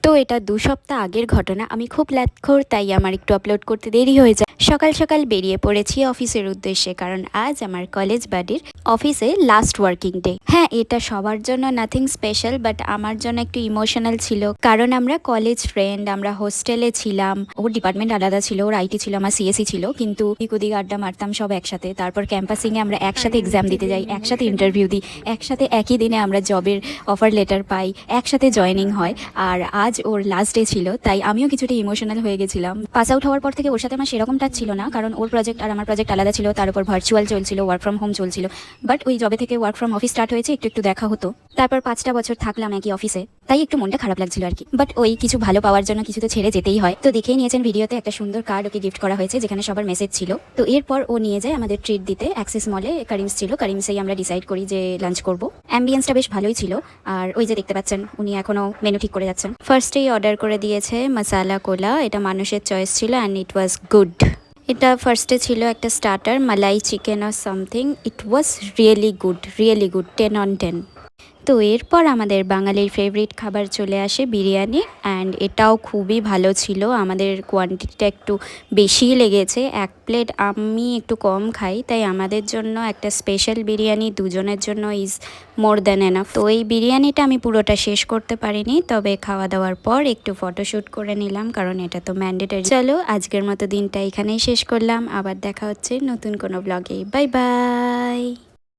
তো এটা ২ সপ্তাহ আগের ঘটনা। আমি খুব ল্যাদখোর, তাই আমার একটু আপলোড করতে দেরি হয়ে যায়। সকাল সকাল বেরিয়ে পড়েছি অফিসের উদ্দেশ্যে, কারণ আজ আমার কলেজ বাডির অফিসে লাস্ট ওয়ার্কিং ডে। হ্যাঁ, এটা সবার জন্য নাথিং স্পেশাল, বাট আমার জন্য একটু ইমোশনাল ছিল, কারণ আমরা কলেজ ফ্রেন্ড, আমরা হোস্টেলে ছিলাম। ওর ডিপার্টমেন্ট আলাদা ছিল, ওর আইটি ছিল, আমার সিএসি ছিল, কিন্তু ওদিক আড্ডা মারতাম সব একসাথে। তারপর ক্যাম্পাসিংয়ে আমরা একসাথে এক্সাম দিতে যাই, একসাথে ইন্টারভিউ দিই, একসাথে একই দিনে আমরা জবের অফার লেটার পাই, একসাথে জয়েনিং হয়। আর আজ ওর লাস্ট ডে ছিল, তাই আমিও কিছুটা ইমোশনাল হয়ে গেছিলাম। পাস আউট হওয়ার পর থেকে ওর সাথে আমার সেরকম টাচ ছিল না, কারণ ওর প্রজেক্ট আর আমার প্রজেক্ট আলাদা ছিল, তার উপর ভার্চুয়াল চলছিল, ওয়ার্ক ফ্রম হোম চলছিল। বাট ওই জবে থেকে ওয়ার্ক ফ্রম অফিস স্টার্ট হয়েছে, একটু একটু দেখা হতো। তারপর 5টা বছর থাকলাম একই অফিসে, তাই একটু মনটা খারাপ লাগছিল আর কি। বাট ওই কিছু ভালো পাওয়ার জন্য কিছু তো ছেড়ে যেতেই হয়। তো দেখেই নিয়েছেন ভিডিওতে, একটা সুন্দর কার্ড ওকে গিফট করা হয়েছে, যেখানে সবার মেসেজ ছিল। তো এরপর ও নিয়ে যায় আমাদের ট্রিট দিতে অ্যাক্সেস মলে। করিমস ছিল, করিমসেই আমরা ডিসাইড করি যে লাঞ্চ করব। অ্যাম্বিয়েন্সটা বেশ ভালোই ছিল। আর ওই যে দেখতে পাচ্ছেন, উনি এখনো মেনু ঠিক করে যাচ্ছেন। ফার্স্টেই অর্ডার করে দিয়েছে মাসালা কোলা। এটা মানুষের চয়েস ছিল, অ্যান্ড ইট ওয়াজ গুড। এটা ফার্স্টে ছিল একটা স্টার্টার, মালাই চিকেন আর something. It was really good, really good, 10/10। তো এরপর আমাদের বাঙালির ফেভারিট খাবার চলে আসে, বিরিয়ানি। অ্যান্ড এটাও খুবই ভালো ছিল। আমাদের কোয়ান্টিটিটা একটু বেশিই লেগেছে, 1 প্লেট আমি একটু কম খাই, তাই আমাদের জন্য একটা স্পেশাল বিরিয়ানি দুজনের জন্য ইজ মোর দ্যান এনাফ। তো এই বিরিয়ানিটা আমি পুরোটা শেষ করতে পারিনি, তবে খাওয়া দাওয়ার পর একটু ফটোশ্যুট করে নিলাম, কারণ এটা তো ম্যান্ডেটরি। চলো, আজকের মতো দিনটা এখানেই শেষ করলাম। আবার দেখা হচ্ছে নতুন কোনো ব্লগে। Bye bye.